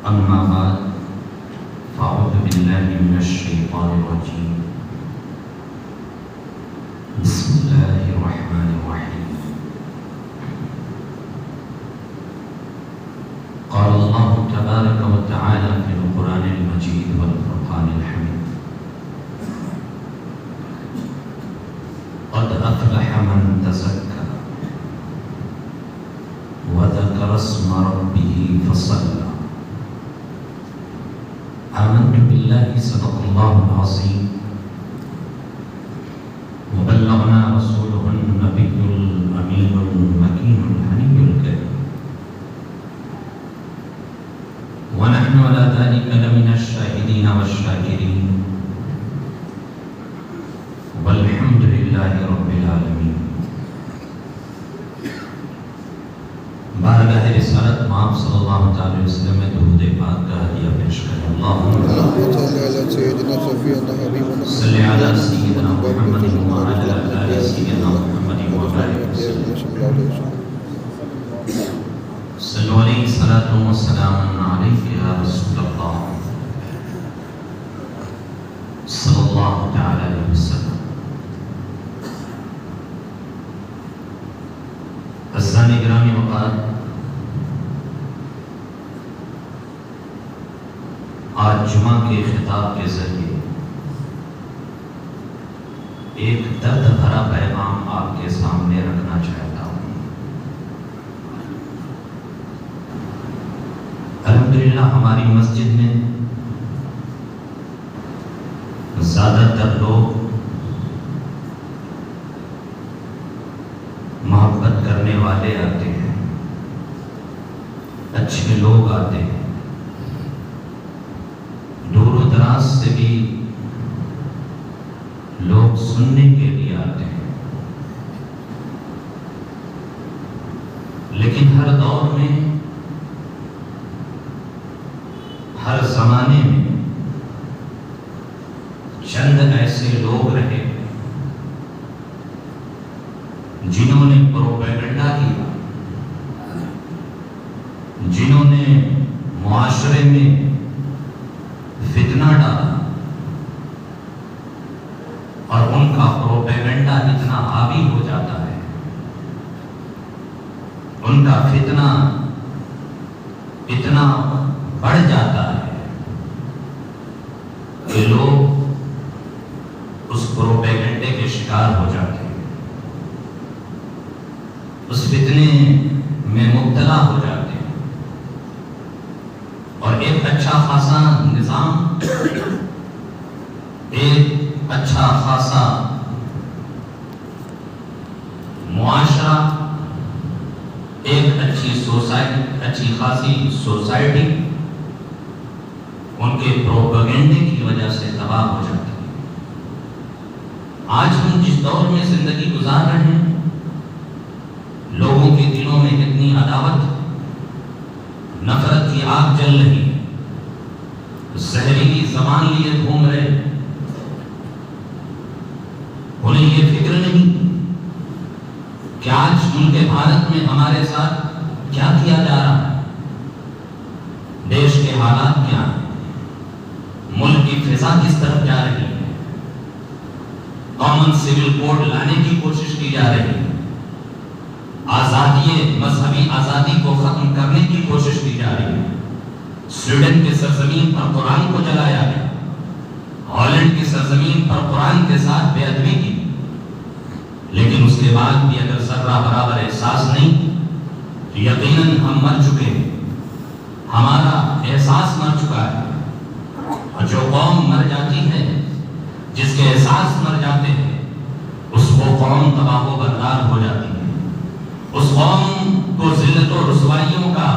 أما بعد فأعوذ بالله من الشيطان الرجيم بسم الله الرحمن الرحيم قال الله تبارك وتعالى في القرآن المجيد والفرقان الحميد قد أفلح من تزكى وذكر اسم ربه فصلى آمنت بالله صدق الله العظيم وبلغنا رسوله النبي الأمين المكين الحني الكريم ونحن على ذلك لمن الشاهدين والشاكرين والحمد لله رب العالمين. بارگاہ رسالت مآب صلی اللہ علیہ وسلم میں درود پاک کا ہدیہ پیش کریں. اللہم صلی علی سیدنا محمد وعلی آل سیدنا محمد وبارک وسلم. صلو علیہ الصلاۃ والسلام علیک یا رسول اللہ صلی اللہ تعالی علیہ وسلم. عزیزان گرامی وقار، آج جمعہ کے خطاب کے ذریعے ایک درد بھرا پیغام آپ کے سامنے رکھنا چاہتا ہوں. الحمدللہ ہماری مسجد میں زیادہ تر لوگ محبت کرنے والے آتے ہیں، اچھے لوگ آتے ہیں، دور و دراز سے بھی لوگ سننے کے لیے آتے ہیں. لیکن ہر دور میں، ہر زمانے میں چند ایسے لوگ رہے جنہوں نے پروپیگنڈا کیا، جنہوں نے معاشرے میں فتنہ ڈالا، اور ان کا پروپیگنڈا اتنا حاوی ہو جاتا ہے، ان کا فتنہ اتنا بڑھ جاتا ہے کہ لوگ اس پروپیگنڈے کے شکار ہو جاتے ہیں، اس فتنے میں مبتلا ہو جاتے ہیں، اور ایک اچھا خاصا نظام، ایک اچھا خاصا معاشرہ، ایک اچھی خاصی سوسائٹی ان کے پروپیگنڈے کی وجہ سے تباہ ہو جاتی ہے. آج ہم جس دور میں زندگی گزار رہے ہیں، لوگوں کے دلوں میں اتنی عداوت، نفرت کی آگ جل رہی ہے، زہریلی زبان لیے گھوم رہے، انہیں یہ فکر نہیں کہ آج ملک بھارت میں ہمارے ساتھ کیا کیا جا رہا ہے، دیش کے حالات کیا ہیں، ملک کی فضا کس طرف جا رہی ہے، کامن سول کوڈ لانے کی کوشش کی جا رہی ہے، مذہبی آزادی کو ختم کرنے کی کوشش کی جا رہی ہے. سویڈن کی سرزمین پر قرآن کو جلایا گیا، ہالینڈ کی سرزمین پر قرآن کے ساتھ بے ادبی کی، لیکن اس کے بعد بھی اگر ذرہ برابر احساس نہیں تو یقیناً ہم مر چکے ہیں، ہمارا احساس مر چکا ہے. اور جو قوم مر جاتی ہے، جس کے احساس مر جاتے ہیں، اس وہ قوم تباہ و برباد ہو جاتی ہے. اس قوم کو ذلت و رسوائیوں کا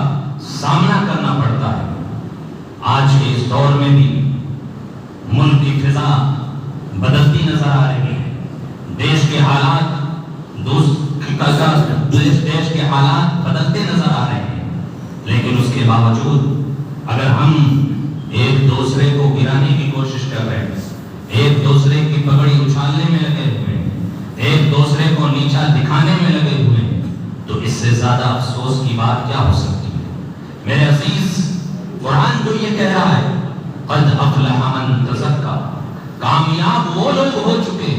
سامنا کرنا پڑتا ہے. آج کے اس دور میں بھی ملک کی فضا بدلتی نظر آ رہی ہے، دیش کے حالات بدلتے نظر آ رہے ہیں. لیکن اس کے باوجود اگر ہم ایک دوسرے کو گرانے کی کوشش کر رہے ہیں، ایک دوسرے کی پگڑی اچھالنے میں لگے ہوئے ہیں، ایک دوسرے کو نیچا دکھانے میں لگے ہوئے ہیں، تو اس سے زیادہ افسوس کی بات کیا ہو سکتی ہے؟ میرے عزیز قرآن تو یہ کہہ رہا ہے قد افلح من تزکا، کامیاب وہ لوگ ہو چکے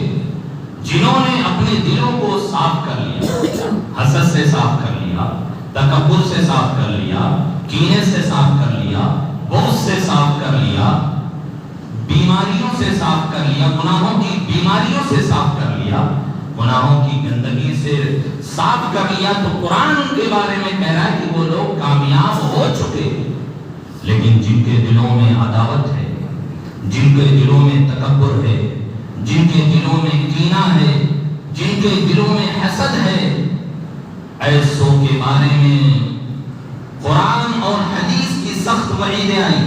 جنہوں نے اپنے دلوں کو صاف کر لیا، حسد سے صاف کر لیا، تکبر سے صاف کر لیا، کینے سے صاف کر لیا، بغض سے صاف کر لیا، بیماریوں سے صاف کر لیا، گناہوں کی بیماریوں سے صاف کر لیا، گناہوں کی گندگی سے صاف کر لیا۔ تو قرآن ان کے بارے میں کہہ رہا ہے کہ وہ لوگ کامیاب ہو چکے، لیکن جن کے دلوں میں عداوت ہے، جن کے دلوں میں تکبر ہے، جن کے دلوں میں کینہ ہے، جن کے دلوں میں حسد ہے، ایسوں کے بارے میں قرآن اور حدیث کی سخت وعیدیں آئی۔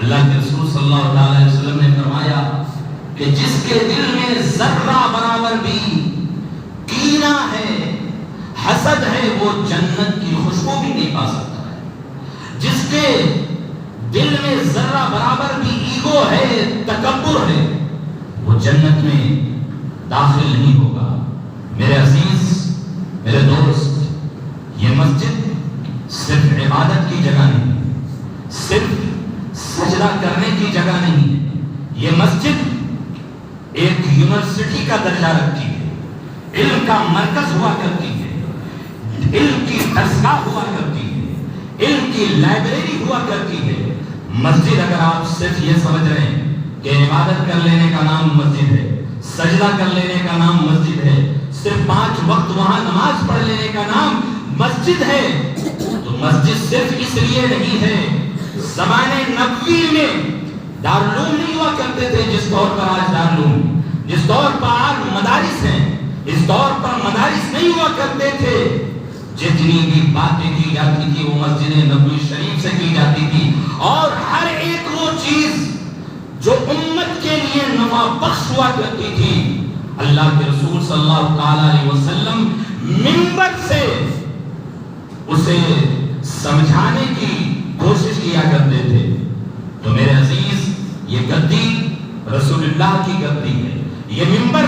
اللہ کے رسول صلی اللہ علیہ وسلم نے فرمایا کہ جس کے دل میں ذرہ برابر بھی کینہ ہے، حسد ہے، وہ جنت کی خوشبو بھی نہیں پا سکتا ہے۔ جس کے دل میں ذرہ برابر بھی ایگو ہے، تکبر ہے، وہ جنت میں داخل نہیں ہوگا۔ میرے عزیز، میرے دوست، یہ مسجد صرف عبادت کی جگہ نہیں ہے، صرف سجدہ کرنے کی جگہ نہیں ہے۔ یہ مسجد ایک یونیورسٹی کا درجہ رکھتی ہے، علم کا مرکز ہوا کرتی ہے، علم کی درسگاہ ہوا کرتی ہے، علم کی لائبریری ہوا کرتی ہے۔ مسجد اگر آپ صرف یہ سمجھ رہے ہیں کہ عبادت کر لینے کا نام مسجد ہے، سجدہ کر لینے کا نام مسجد ہے، صرف 5 وقت وہاں نماز پڑھ لینے کا نام مسجد ہے، تو مسجد صرف اس لیے نہیں ہے۔ زمانے نبوی میں دارالعلوم نہیں ہوا کرتے تھے جس طور پر آج دارالعلوم، جس طور پر آج مدارس ہیں، اس طور پر مدارس نہیں ہوا کرتے تھے۔ جتنی بھی باتیں کی جاتی تھی وہ مسجد نبوی شریف سے کی جاتی تھی، اور ہر ایک وہ چیز جو امت کے لیے نفع بخش ہوا کرتی تھی، اللہ کے رسول صلی اللہ علیہ وسلم منبر سے اسے سمجھانے کی کوشش کیا کرتے تھے۔ تو میرے عزیز، یہ گدی رسول اللہ کی گدی ہے، یہ منبر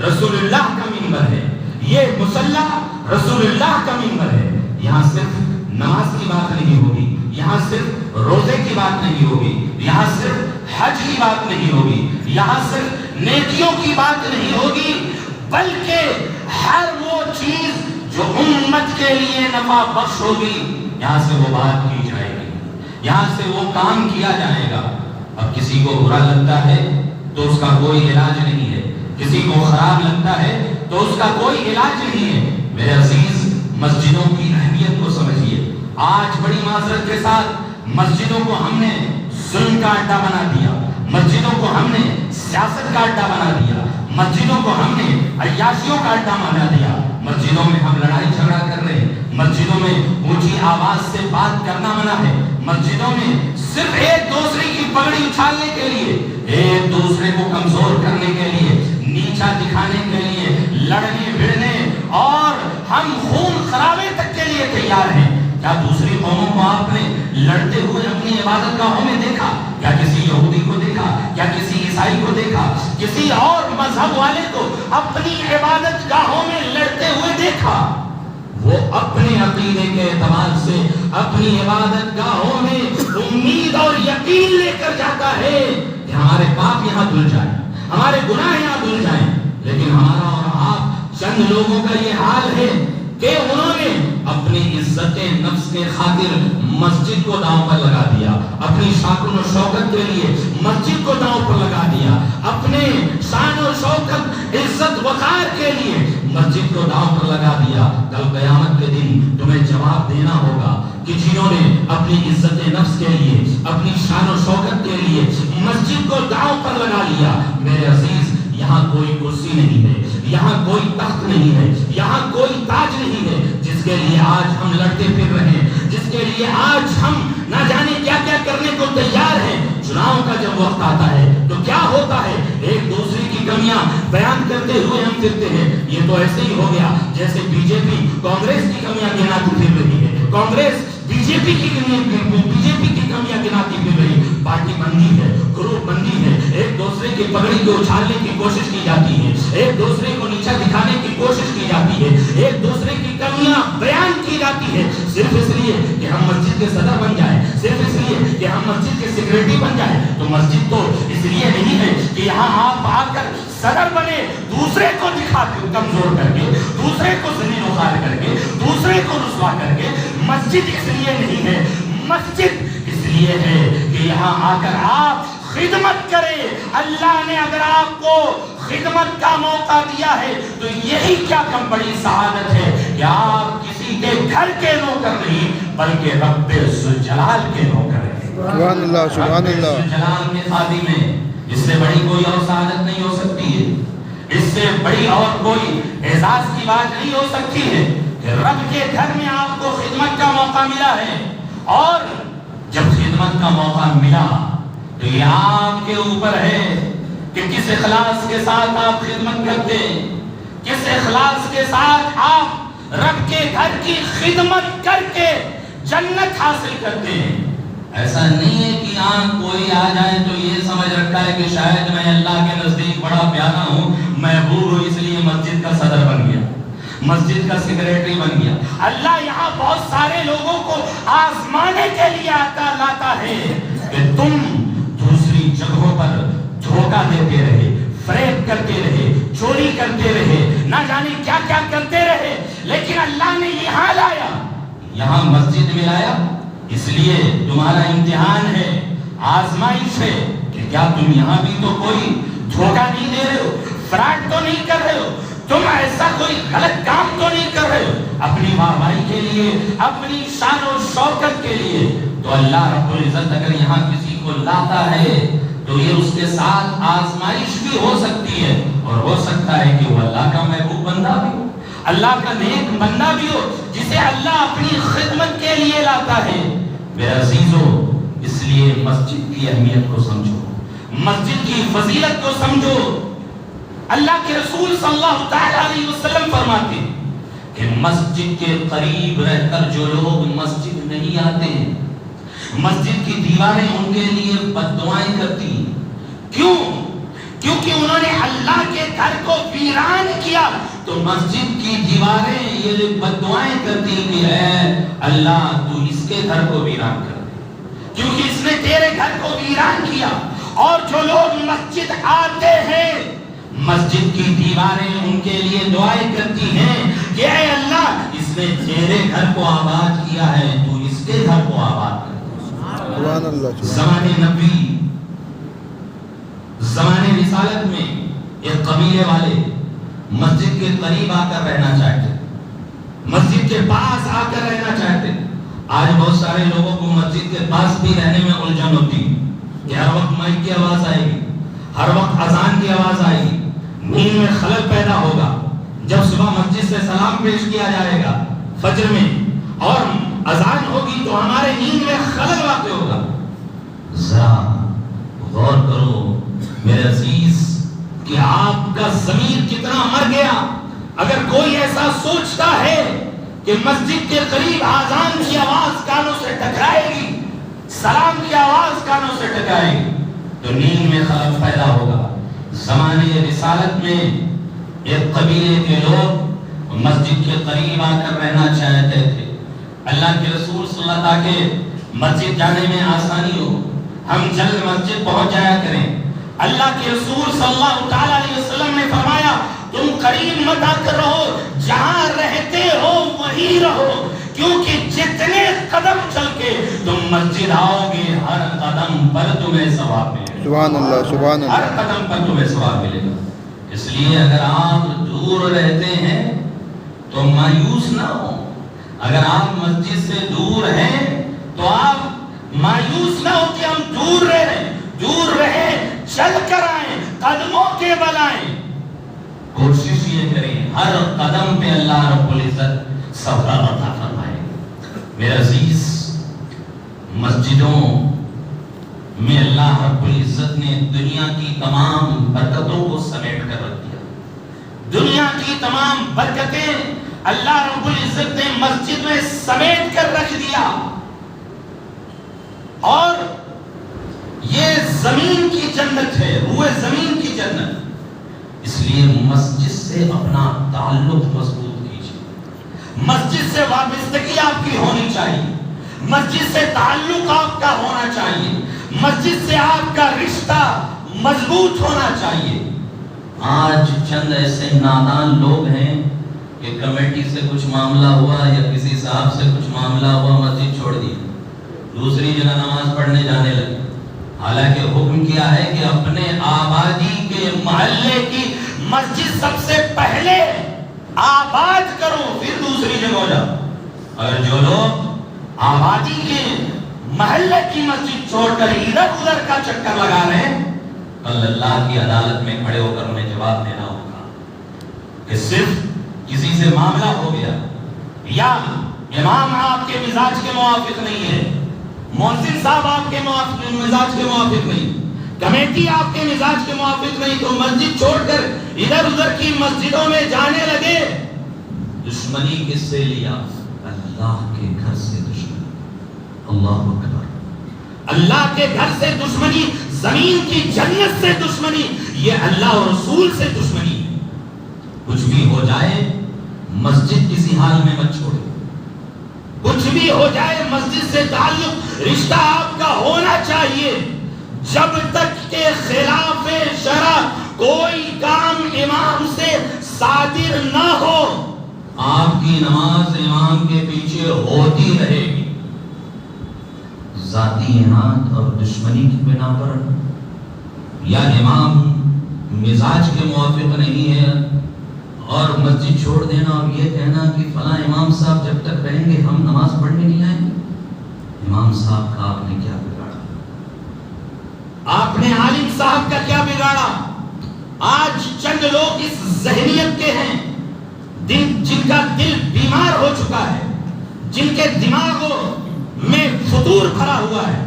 رسول اللہ کا منبر ہے، یہ مصلی رسول اللہ کا منبر ہے۔ یہاں صرف نماز کی بات نہیں ہوگی، یہاں صرف روزے کی بات نہیں ہوگی، یہاں صرف حج کی بات نہیں ہوگی، یہاں صرف نیکیوں کی بات نہیں ہوگی، بلکہ ہر وہ چیز جو امت کے لیے نفع بخش ہوگی، یہاں سے وہ بات کی جائے گی، یہاں سے وہ کام کیا جائے گا۔ اب کسی کو برا لگتا ہے تو اس کا کوئی علاج نہیں ہے، کسی کو خراب لگتا ہے تو اس کا کوئی علاج نہیں ہے۔ میرے عزیز، مسجدوں کی اہمیت کو سمجھیے۔ آج بڑی معذرت کے ساتھ مسجدوں کو ہم نے ظلم کا اڈا بنا دیا، مسجدوں کو ہم نے سیاست کا اڈا بنا دیا، مسجدوں کو ہم نے عیاشیوں کا اڈا بنا دیا، مسجدوں میں ہم لڑائی جھگڑا کر رہے ہیں، مسجدوں میں اونچی آواز سے بات کرنا منع ہے، مسجدوں میں صرف ایک دوسرے کی پگڑی اچھالنے کے لیے، ایک دوسرے کو کمزور کرنے کے لیے، نیچا دکھانے کے لیے، لڑنے بھڑنے اور ہم خون خرابے تک کے لیے تیار ہیں۔ کیا دوسری قوموں کو آپ نے لڑتے ہوئے اپنی عبادت گاہوں میں دیکھا؟ کیا کسی یہودی کو دیکھا؟ کیا کسی عیسائی کو دیکھا؟ کسی اور مذہب والے کو اپنی عبادت گاہوں میں لڑتے ہوئے دیکھا؟ وہ اپنے عقیدے کے اعتبار سے اپنی عبادت گاہوں میں امید اور یقین لے کر جاتا ہے کہ ہمارے پاپ یہاں دھل جائیں، ہمارے گناہ یہاں دھل جائیں۔ لیکن ہمارا اور آپ چند لوگوں کا یہ حال ہے کہ انہوں نے اپنی عزت نفس کے خاطر مسجد کو داؤں پر لگا دیا، اپنی شان و شوکت کے لیے مسجد کو داؤں پر لگا دیا، اپنے شان و شوکت عزت وقار کے لیے مسجد کو داؤں پر لگا دیا۔ کل قیامت کے دن تمہیں جواب دینا ہوگا کہ جنہوں نے اپنی عزت نفس کے لیے، اپنی شان و شوکت کے لیے مسجد کو داؤں پر لگا لیا۔ میرے عزیز، یہاں کوئی کرسی نہیں ہے، یہاں کوئی تخت نہیں ہے، یہاں کوئی تاج نہیں ہے جس کے لیے آج ہم لڑتے پھر رہے ہیں، جس کے لیے آج ہم نہ جانے کیا کیا کرنے کو تیار ہیں۔ چناؤ کا جب وقت آتا ہے تو کیا ہوتا ہے؟ ایک دوسرے کی کمیاں بیان کرتے ہوئے ہم پھرتے ہیں۔ یہ تو ایسے ہی ہو گیا جیسے بی جے پی کانگریس کی کمیاں گناتی پھر رہی ہے، کانگریس بی جے پی کی کمیاں گناتی پھر رہی، پارٹی بندی ہے، گروپ بندی ہے، ایک ایک دوسرے کی پگڑی کو اچھالنے کی کوشش کی جاتی ہے، ایک دوسرے کو نیچا دکھانے کی کوشش کی جاتی ہے، ایک دوسرے کی کمیاں بیان کی جاتی ہے، صرف اس لیے کہ ہم مسجد کے صدر بن جائیں، صرف اس لیے کہ ہم مسجد کے سیکریٹری بن جائیں۔ تو مسجد تو اس لیے نہیں ہے کہ یہاں آپ آ کر صدر بنے، دوسرے کو دکھا کے کمزور کر کے، دوسرے کو ذلیل و خوار کر کے، دوسرے کو رسوا کر کے۔ مسجد اس لیے نہیں ہے، مسجد اس لیے ہے کہ یہاں آ کر آپ خدمت کریں۔ اللہ نے اگر آپ کو خدمت کا موقع دیا ہے تو یہی کیا کم بڑی سعادت ہے کہ آپ کسی کے گھر کے نوکر نہیں بلکہ رب ذوالجلال کے نوکر ہیں۔ سبحان اللہ، سبحان اللہ۔ رب ذوالجلال کے خادم ہیں، اس سے بڑی کوئی اور سعادت نہیں ہو سکتی ہے، اس سے بڑی اور کوئی اعزاز کی بات نہیں ہو سکتی ہے کہ رب کے گھر میں آپ کو خدمت کا موقع ملا ہے۔ اور جب خدمت کا موقع ملا تو یہ آپ کے اوپر ہے کہ کس اخلاص کے ساتھ آپ خدمت کرتے ہیں، کس اخلاص کے ساتھ آپ رب کے گھر کی خدمت کر کے جنت حاصل کرتے ہیں۔ ایسا نہیں ہے کہ کوئی آ جائے تو یہ سمجھ رکھا ہے کہ شاید میں اللہ کے نزدیک بڑا پیارا ہوں، محبوب ہوں، اس لیے مسجد کا صدر بن گیا، مسجد کا سیکریٹری بن گیا۔ اللہ یہاں بہت سارے لوگوں کو آزمانے کے لیے لاتا ہے کہ تم دوسری جگہوں پر دھوکہ دیتے رہے، فریب کرتے رہے، چوری کرتے رہے، نہ جانے کیا کیا کرتے رہے، لیکن اللہ نے یہاں لایا، یہاں مسجد میں لایا، اس لیے تمہارا امتحان ہے، آزمائش ہے کہ کیا تم یہاں بھی تو کوئی دھوکہ نہیں دے رہے ہو، فراڈ تو نہیں کر رہے ہو، تم ایسا کوئی غلط کام تو نہیں کر رہے ہو اپنی واہواہی کے لیے، اپنی شان و شوکت کے لیے۔ تو اللہ رب العزت اگر یہاں کسی کو لاتا ہے تو یہ اس کے ساتھ آزمائش بھی ہو سکتی ہے، اور ہو سکتا ہے کہ وہ اللہ کا محبوب بندہ بھی ہو، اللہ کا نیک بندہ بھی ہو، جسے اللہ اپنی خدمت کے لیے لاتا ہے۔ میرے عزیزو، اس لیے مسجد کی اہمیت کو سمجھو، مسجد کی فضیلت کو سمجھو۔ اللہ کے رسول صلی اللہ تعالی علیہ وسلم فرماتے ہیں کہ مسجد کے قریب رہ کر جو لوگ مسجد نہیں آتے ہیں، مسجد کی دیواریں ان کے لیے بد دعائیں کرتی ہیں۔ کیوں؟ کیونکہ انہوں نے اللہ کے گھر کو ویران کیا، تو مسجد کی دیواریں یہ بد دعائیں کرتی کہ اے اللہ تو اس کے گھر کو ویران کر دے، کیونکہ اس نے تیرے گھر کو ویران کیا۔ اور جو لوگ مسجد آتے ہیں، مسجد کی دیواریں ان کے لیے دعائیں کرتی ہیں کہ اے اللہ اس نے تیرے گھر کو آباد کیا ہے، تو اس کے گھر کو آباد کر۔ سبحان اللہ۔ زمانے نبی، زمانے رسالت میں ایک قبیلے والے مسجد کے قریب آ کر رہنا چاہتے، مسجد کے پاس آ کر رہنا چاہتے۔ آج بہت سارے لوگوں کو مسجد کے پاس بھی رہنے میں الجھن ہوتی کہ ہر وقت مائک کی آواز آئے گی، ہر وقت اذان کی آواز آئے گی، نیند میں خلل پیدا ہوگا۔ جب صبح مسجد سے سلام پیش کیا جائے گا فجر میں اور اذان ہوگی تو ہمارے نیند میں خلل واقع ہوگا۔ ذرا غور کرو میرے عزیز کہ آپ کا ضمیر کتنا مر گیا اگر کوئی ایسا سوچتا ہے کہ مسجد کے قریب اذان کی آواز کانوں سے ٹکرائے گی، سلام کی آواز کانوں سے ٹکرائے گی تو نیند میں خلل پیدا ہوگا۔ زمانے رسالت میں ایک قبیلے کے لوگ مسجد کے قریب آ کر رہنا چاہتے تھے۔ اللہ کے رسول صلی اللہ علیہ وسلم کے مسجد جانے میں آسانی ہو، ہم جلد مسجد پہنچ جایا کریں۔ اللہ کے رسول صلی اللہ علیہ وسلم نے فرمایا تم قریب مت آ کر رہو، جہاں رہتے ہو وہیں رہو، کیونکہ جتنے قدم چل کے تم مسجد آؤ گے ہر قدم پر تمہیں ثواب ملے گا۔ سبحان اللہ، سبحان اللہ۔ ہر قدم پر تمہیں ثواب ملے گا۔ اس لیے اگر آپ دور رہتے ہیں تو مایوس نہ ہو، اگر آپ مسجد سے دور ہیں تو آپ مایوس نہ ہو کہ ہم دور رہیں، دور رہیں، چل کر آئیں، قدموں کے بل آئیں۔ کوشش یہ کریں ہر قدم پہ اللہ رب العزت صبر عطا فرمائے۔ میرے عزیز، مسجدوں میں اللہ رب العزت نے دنیا کی تمام برکتوں کو سمیٹ کر رکھ دیا۔ دنیا کی تمام برکتیں اللہ رب العزت نے مسجد میں سمیٹ کر رکھ دیا، اور یہ زمین کی جنت ہے، روئے زمین کی جنت۔ اس لیے مسجد سے اپنا تعلق مضبوط کیجیے، مسجد سے وابستگی آپ کی ہونی چاہیے، مسجد سے تعلق آپ کا ہونا چاہیے، مسجد سے آپ کا رشتہ مضبوط ہونا چاہیے۔ آج چند ایسے نادان لوگ ہیں کہ کمیٹی سے کچھ معاملہ ہوا یا کسی صاحب سے کچھ معاملہ ہوا، مسجد چھوڑ دی، دوسری جگہ نماز پڑھنے جانے لگے۔ حالانکہ حکم کیا ہے کہ اپنے آبادی کے محلے کی مسجد سب سے پہلے آباد کرو، پھر دوسری جگہ جاؤ۔ اگر جو لوگ آبادی کے محلے کی مسجد چھوڑ کر ادھر ادھر کا چکر لگا رہے ہیں، کل اللہ کی عدالت میں کھڑے ہو کر انہیں جواب دینا ہوگا کہ صرف کسی سے معاملہ ہو گیا یا امام آپ کے مزاج کے موافق نہیں ہے، مؤذن صاحب آپ کے مزاج کے موافق نہیں، کمیٹی آپ کے مزاج کے موافق نہیں، تو مسجد چھوڑ کر ادھر ادھر کی مسجدوں میں جانے لگے۔ دشمنی کس سے لیا؟ اللہ کے گھر سے دشمنی۔ اللہ اکبر، اللہ کے گھر سے دشمنی، زمین کی جنت سے دشمنی، یہ اللہ اور رسول سے دشمنی ہے۔ کچھ بھی ہو جائے مسجد کسی حال میں مت چھوڑے، کچھ بھی ہو جائے مسجد سے تعلق رشتہ آپ کا ہونا چاہیے۔ جب تک کہ خلاف شرع کوئی کام امام سے صادر نہ ہو، آپ کی نماز امام کے پیچھے ہوتی رہے گی۔ ذاتی اناد اور دشمنی کی بنا پر یا امام مزاج کے موافق نہیں ہے اور مسجد چھوڑ دینا اور یہ کہنا کہ فلاں امام صاحب جب تک رہیں گے ہم نماز پڑھنے نہیں آئیں گے۔ امام صاحب کا آپ نے کیا بگاڑا؟ آپ نے عالم صاحب کا کیا بگاڑا؟ آج چند لوگ اس ذہنیت کے ہیں جن کا دل بیمار ہو چکا ہے، جن کے دماغوں میں فطور بھرا ہوا ہے۔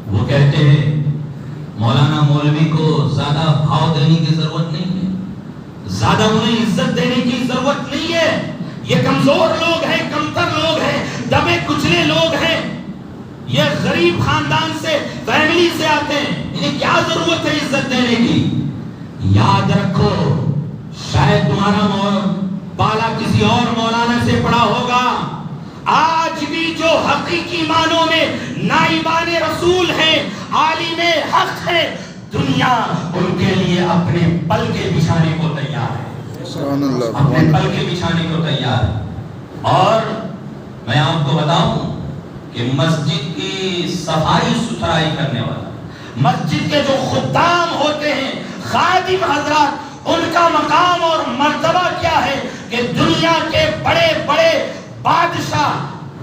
وہ کہتے ہیں مولانا مولوی کو زیادہ بھاؤ دینے کی ضرورت نہیں ہے، زیادہ انہیں عزت دینے کی ضرورت نہیں ہے، یہ کمزور لوگ ہیں، کمتر لوگ ہیں، دبے کچلے لوگ ہیں، یہ غریب خاندان سے فیملی سے آتے ہیں، انہیں کیا ضرورت ہے عزت دینے کی؟ یاد رکھو شاید تمہارا بالا کسی اور مولانا سے پڑا ہوگا، آج بھی جو حقیقی معنوں میں نائبان رسول ہیں، عالم حق ہیں، دنیا ان کے لیے اپنے پل کے بچھانے کو تیار ہے، سبحان اللہ، اپنے پل کے بچھانے کو تیار ہے۔ اور میں آپ کو بتاؤں کہ مسجد کی صفائی ستھرائی کرنے والا، مسجد کے جو خدام ہوتے ہیں، خادم حضرات، ان کا مقام اور مرتبہ کیا ہے کہ دنیا کے بڑے بڑے بادشاہ،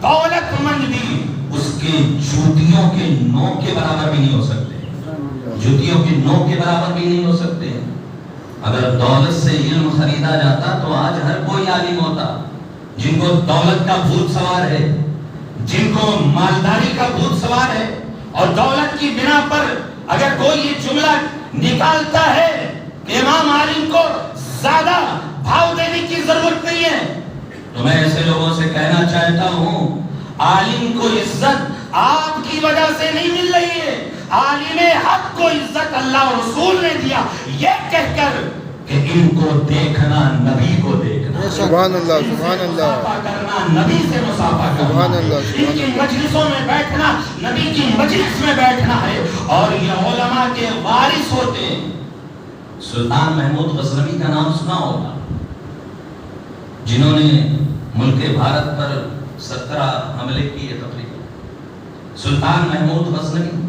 دولت مند بھی اس کے جوتیوں کے نوک کے برابر بھی نہیں ہو سکتے، جوتیوں کے نوک کے برابر بھی نہیں ہو سکتے۔ اگر دولت سے علم خریدا جاتا تو آج ہر کوئی عالم ہوتا۔ جن کو دولت کا بھوت سوار ہے، جن کو مالداری کا بھوت سوار ہے، اور دولت کی بنا پر اگر کوئی یہ جملہ نکالتا ہے کہ امام عالم کو زیادہ بھاؤ دینے کی ضرورت نہیں ہے، تو میں ایسے لوگوں سے کہنا چاہتا ہوں عالم کو عزت آپ کی وجہ سے نہیں مل رہی ہے، عالم حق کو عزت اللہ اور رسول نے دیا، یہ کہہ کر کہ ان کو دیکھنا نبی کو دیکھنا، سبحان اللہ، سبحان اللہ، مصافحہ کرنا نبی سے مصافحہ کرنا، سبحان اللہ، ان کی مجلسوں میں بیٹھنا نبی کی مجلس میں بیٹھنا ہے، اور یہ علماء کے وارث ہوتے ہیں۔ سلطان محمود غزنوی کا نام سنا ہوگا، جنہوں نے ملک بھارت پر 17 حملے کیے تقریباً۔ سلطان محمود غزنوی،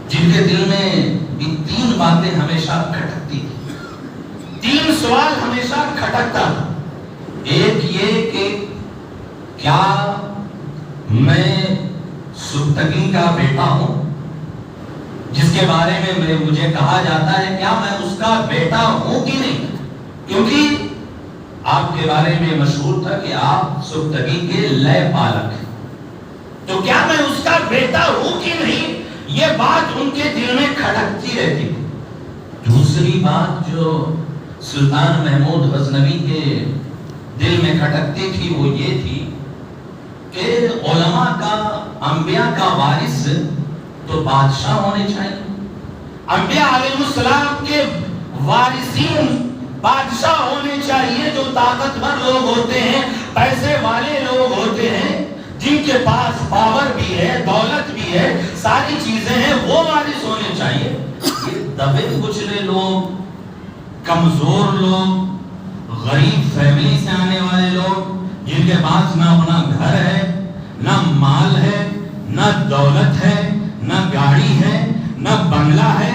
جن کے دل میں بھی 3 باتیں ہمیشہ کھٹکتی تھی، 3 سوال ہمیشہ کھٹکتا تھا۔ ایک یہ کہ کیا میں سبتگی کا بیٹا ہوں، جس کے بارے میں مجھے کہا جاتا ہے کیا میں اس کا بیٹا ہوں کہ نہیں، کیونکہ آپ کے بارے میں مشہور تھا کہ آپ سبتگی کے لے پالک ہیں، تو کیا میں اس کا بیٹا ہوں کہ نہیں، یہ بات ان کے دل میں کھٹکتی رہتی تھی۔ دوسری بات جو سلطان محمود غزنوی کے دل میں کھٹکتی تھی وہ یہ تھی کہ علماء کا، انبیاء کا وارث تو بادشاہ ہونے چاہیے. انبیاء علیہ السلام کے وارثین بادشاہ ہونے چاہیے، جو طاقتور لوگ ہوتے ہیں، پیسے والے لوگ ہوتے ہیں، جن کے پاس پاور بھی ہے، دولت بھی ہے، ساری چیزیں ہیں، وہ وارث ہونے چاہیے. یہ دبے کچلے لوگ، کمزور لوگ، غریب فیملی سے آنے والے لوگ، جن کے پاس نہ اپنا گھر ہے، نہ مال ہے، نہ دولت ہے، نہ گاڑی ہے، نہ بنگلہ ہے،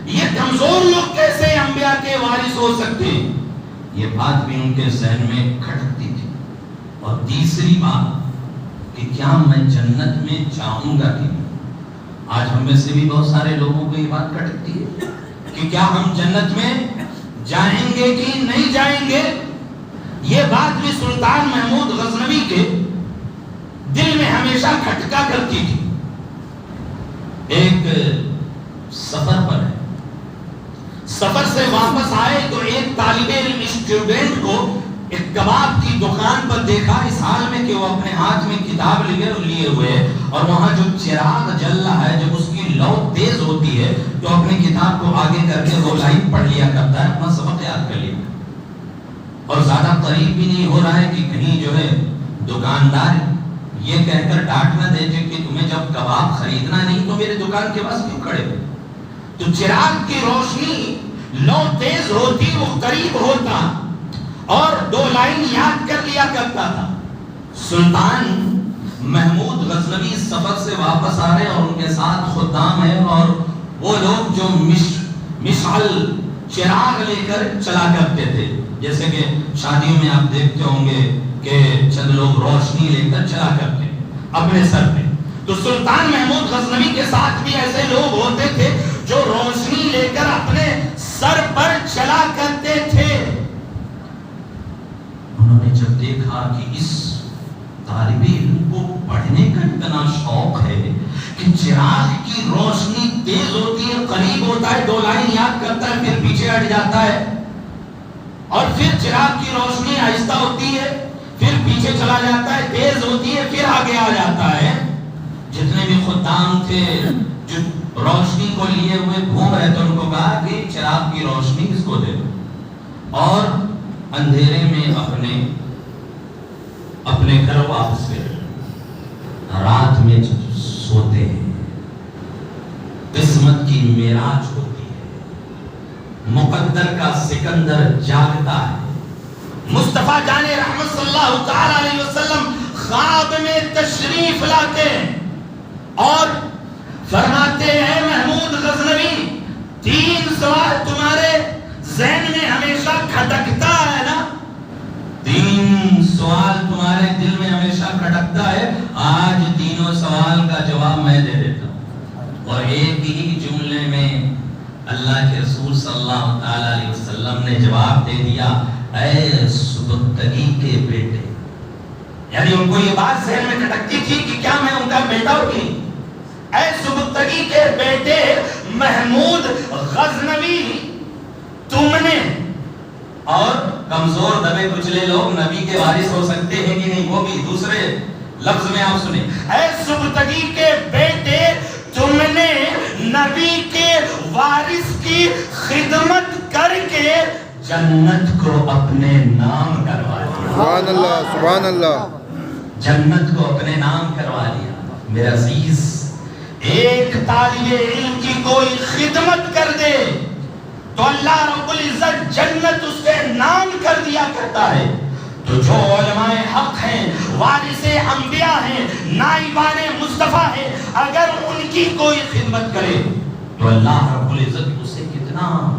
یہ کمزور لوگ کیسے انبیاء کے وارث ہو سکتے ہیں؟ یہ بات بھی ان کے ذہن میں کھٹکتی تھی. اور تیسری بات کہ کیا میں جنت میں جاؤں گا کہ نہیں. آج ہم میں سے بھی بہت سارے لوگوں کو یہ بات کھٹکتی ہے کہ کیا ہم جنت میں جائیں گے کہ نہیں جائیں گے. یہ بات بھی سلطان محمود غزنوی کے دل میں ہمیشہ کھٹکا کرتی تھی. ایک سفر پر ہے، سفر سے واپس آئے تو ایک طالب علم اسٹوڈنٹ کو ایک کباب کی دکان پر دیکھا، اس حال میں کہ وہ اپنے ہاتھ میں کتاب لیے ہوئے، اور وہاں جو چراغ جل رہا ہے، جب اس کی لو تیز ہوتی ہے تو اپنی کتاب کو آگے کر کے وہ لائن پڑھ لیا کرتا ہے، اپنا سبق یاد کر لیا. اور زیادہ قریب بھی نہیں ہو رہا ہے کہ کہیں جو ہے دکاندار یہ کہہ کر ڈانٹ نہ دے کہ تمہیں جب کباب خریدنا نہیں تو میرے دکان کے پاس کیوں کھڑے ہو. تو چراغ کی روشنی لو تیز ہوتی، وہ قریب ہوتا، اور دو لائن یاد کر لیا کرتا تھا. سلطان محمود غزنوی سفر سے واپس آ رہے اور ان کے ساتھ خدام ہے، اور وہ لوگ جو مشعل چراغ لے کر چلا کرتے تھے، جیسے کہ شادیوں میں آپ دیکھتے ہوں گے کہ چند لوگ روشنی لے کر چلا کرتے اپنے سر پہ. تو سلطان محمود غزنوی کے ساتھ بھی ایسے لوگ ہوتے تھے جو روشنی لے کر اپنے سر پر چلا کرتے تھے. انہوں نے جب دیکھا کہ اس طالب علم کو پڑھنے کا اتنا شوق ہے کہ چراغ کی روشنی تیز ہوتی ہے، قریب ہوتا ہے، دو لائن یاد کرتا ہے، پھر پیچھے ہٹ جاتا ہے، اور پھر چراغ کی روشنی آہستہ ہوتی ہے، پھر پیچھے چلا جاتا ہے، تیز ہوتی ہے، پھر آگے آ جاتا ہے. جتنے بھی خدام تھے جو روشنی کو لیے ہوئے گھوم رہے تھے، ان کو کہا کہ چراغ کی روشنی اس کو دے دو، اور اندھیرے میں اپنے گھر واپس پھر رات میں سوتے ہیں. قسمت کی معراج ہوتی ہے، مقدر کا سکندر جاگتا ہے. مصطفیٰ جان رحمت صلی اللہ تعالی علیہ وسلم خواب میں تشریف لاتے ہیں اور فرماتے ہیں محمود غزنوی، 3 سوال تمہارے ذہن میں ہمیشہ کھٹکتا ہے نا، 3 سوال تمہارے دل میں ہمیشہ کھٹکتا ہے، آج تینوں سوال کا جواب میں دے دیتا ہوں. اور ایک ہی جملے میں اللہ کے رسول صلی اللہ تعالی علیہ وسلم نے جواب دے دیا، اے سبکتگی کے بیٹے. یعنی ان کو یہ بات ذہن میں کھٹکتی تھی کہ کیا میں ان کا بیٹا ہوں گی. اے سبکتگی کے بیٹے محمود غزنوی، تم نے، اور کمزور دبے کچلے لوگ نبی کے وارث ہو سکتے ہیں کہ نہیں، وہ بھی دوسرے لفظ میں آپ سنیں، اے سبکتگی کے بیٹے تم نے نبی کے وارث کی خدمت کر کے جنت کو اپنے نام کروا دیا. سبحان اللہ، سبحان اللہ. جنت کو اپنے نام کروا دیا. میرے عزیز، ایک طالب علم کی کوئی خدمت کر دے تو اللہ رب العزت جنت اس کے نام کر دیا کرتا ہے. تو جو علماء حق ہیں، وارث انبیاء ہیں، نائبان مصطفیٰ ہیں، اگر ان کی کوئی خدمت کرے تو اللہ رب العزت اسے کتنا